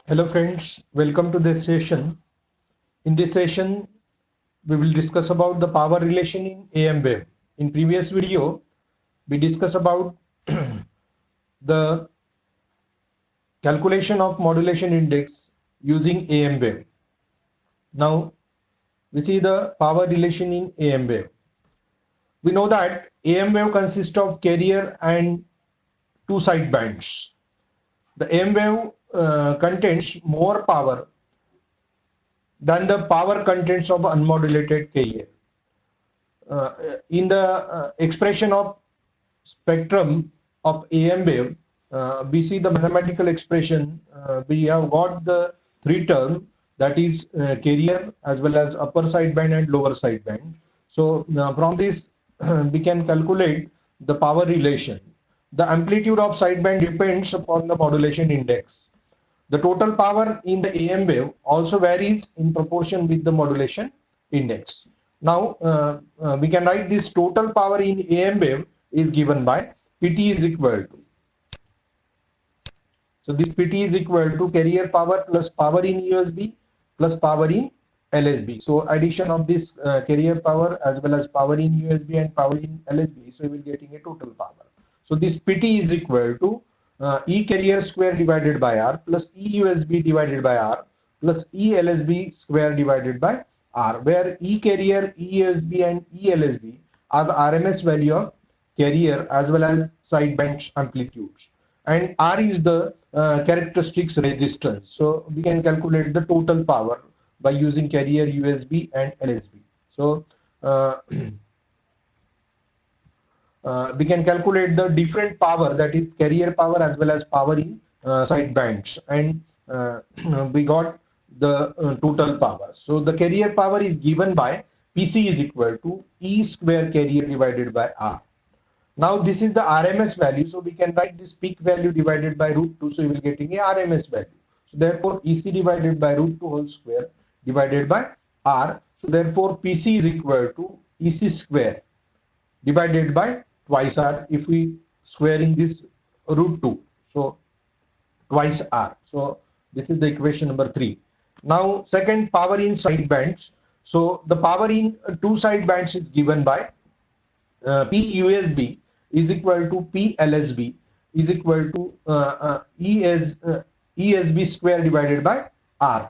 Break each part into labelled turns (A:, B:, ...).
A: Hello friends, welcome to this session. In this session, we will discuss about the power relation in AM wave. In previous video, we discussed about the calculation of modulation index using AM wave. Now, we see the power relation in AM wave. We know that AM wave consists of carrier and two side bands. The AM wave contains more power than the power contents of unmodulated carrier. In the expression of spectrum of AM wave, we see the mathematical expression. We have got the three term, that is carrier as well as upper sideband and lower sideband. So from this we can calculate the power relation. The amplitude of sideband depends upon the modulation index. The total power in the AM wave also varies in proportion with the modulation index. Now, we can write this total power in AM wave is given by PT is equal to. So this PT is equal to carrier power plus power in USB plus power in LSB. So addition of this carrier power as well as power in USB and power in LSB. So we will getting a total power. So this PT is equal to E carrier square divided by R plus E USB divided by R plus E LSB square divided by R, where E carrier, E USB and E LSB are the RMS value of carrier as well as sideband amplitudes, and R is the characteristics resistance. So we can calculate the total power by using carrier, USB and LSB. So uh, we can calculate the different power, that is carrier power as well as power in side bands, and uh, we got the total power. So the carrier power is given by PC is equal to E square carrier divided by R. Now this is the RMS value, so we can write this peak value divided by root 2, so we will getting a RMS value. So therefore EC divided by root 2 whole square divided by R. So therefore PC is equal to EC square divided by twice R, if we squaring this root 2, so twice R. So this is the equation number 3. Now second, power in side bands. So the power in two side bands is given by P USB is equal to P LSB is equal to ESB square divided by R.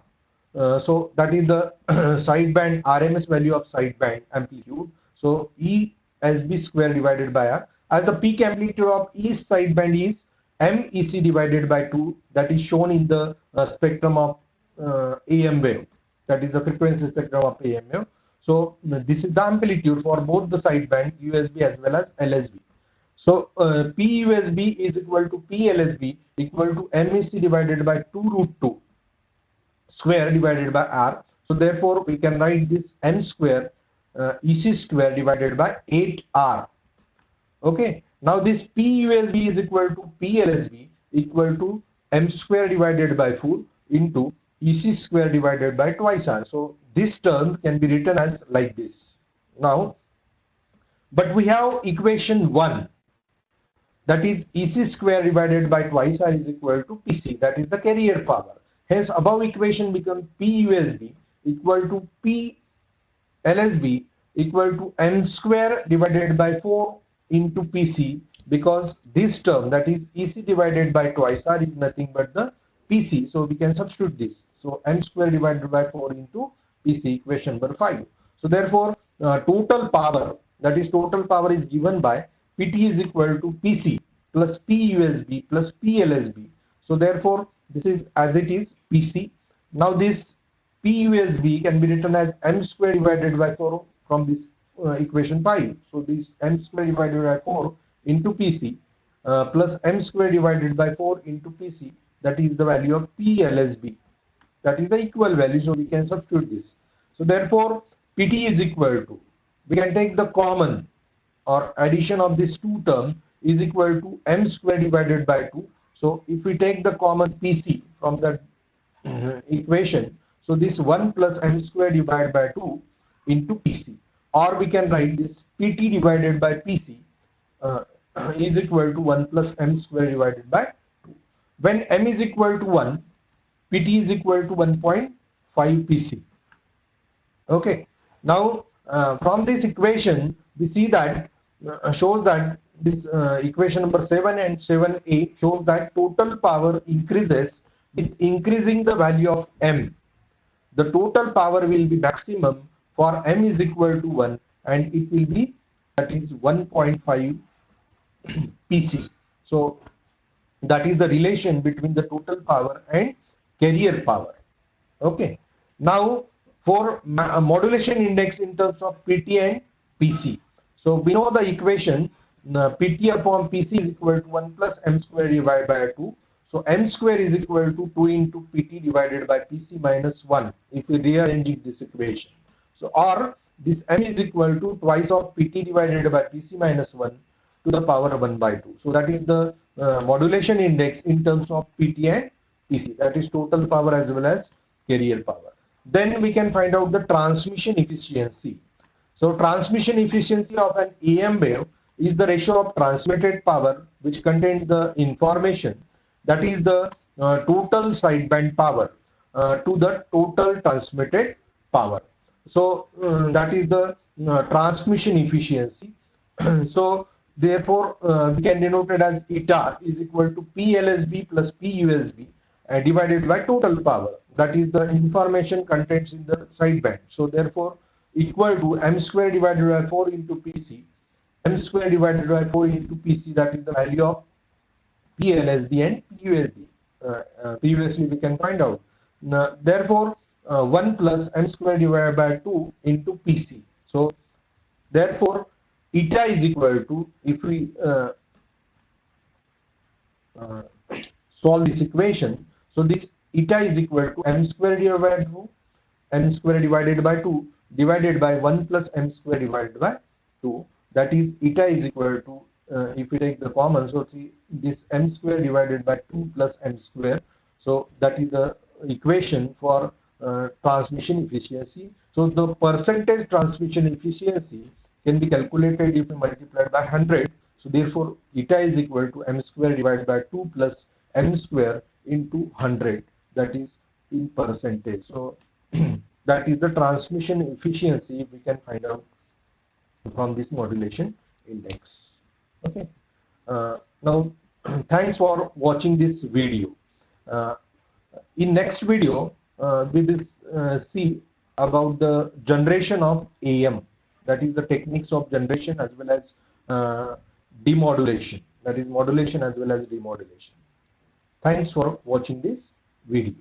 A: So that is the sideband RMS value of sideband amplitude. So ESB square divided by R, as the peak amplitude of each sideband is MEC divided by 2, that is shown in the spectrum of AM wave, that is the frequency spectrum of AM wave. So this is the amplitude for both the sideband USB as well as LSB. So P USB is equal to P LSB equal to MEC divided by 2 root 2 square divided by R. So therefore we can write this M square EC square divided by 8R. Okay. Now this P USB is equal to P LSB equal to M square divided by 4 into EC square divided by twice R. So this term can be written as like this. Now, but we have equation 1, that is EC square divided by twice R is equal to PC, that is the carrier power. Hence above equation becomes P USB equal to P LSB equal to M square divided by 4 into PC, because this term, that is EC divided by twice R, is nothing but the PC. So we can substitute this. So M square divided by 4 into PC, equation number 5. So therefore total power, that is total power is given by PT is equal to PC plus PUSB plus PLSB. So therefore this is as it is PC. Now this PUSB can be written as M square divided by 4 from this equation 5. So this M square divided by 4 into PC plus M square divided by 4 into PC, that is the value of PLSB. That is the equal value, so we can substitute this. So therefore PT is equal to, we can take the common or addition of this two term is equal to M square divided by 2. So if we take the common PC from the equation, so this 1 plus M square divided by 2 into PC, or we can write this PT divided by PC uh, is equal to 1 plus M square divided by 2. When M is equal to 1, PT is equal to 1.5 PC. Okay. Now from this equation we see that shows that this equation number 7 and 7a shows that total power increases with increasing the value of m. The total power will be maximum for m is equal to 1, and it will be, that is 1.5 PC. So that is the relation between the total power and carrier power. Okay. Now for modulation index in terms of PT and PC. So we know the equation, PT upon PC is equal to 1 plus m square divided by 2. So m square is equal to 2 into PT divided by PC minus 1 if we rearrange this equation. So or this m is equal to twice of PT divided by PC minus 1 to the power 1 by 2. So that is the modulation index in terms of PT and PC, that is total power as well as carrier power. Then we can find out the transmission efficiency. So transmission efficiency of an AM wave is the ratio of transmitted power which contains the information, that is the total sideband power to the total transmitted power. So that is the transmission efficiency. So therefore we can denote it as eta is equal to PLSB plus PUSB divided by total power, that is the information contains in the sideband. So therefore equal to m square divided by 4 into PC, m square divided by 4 into PC, that is the value of PLSB and PUSB. Previously we can find out. Therefore 1 plus m square divided by 2 into PC. So therefore eta is equal to, if we solve this equation, so this eta is equal to m square divided by 2, m square divided by 2 divided by 1 plus m square divided by 2, that is eta is equal to, if we take the common, so see this m square divided by 2 plus m square, so that is the equation for transmission efficiency. So the percentage transmission efficiency can be calculated if we multiply by 100. So therefore eta is equal to m square divided by 2 plus m square into 100, that is in percentage. So that is the transmission efficiency we can find out from this modulation index. Okay. Now thanks for watching this video. In next video we will see about the generation of AM, that is the techniques of generation as well as demodulation, that is modulation as well as demodulation. Thanks for watching this video.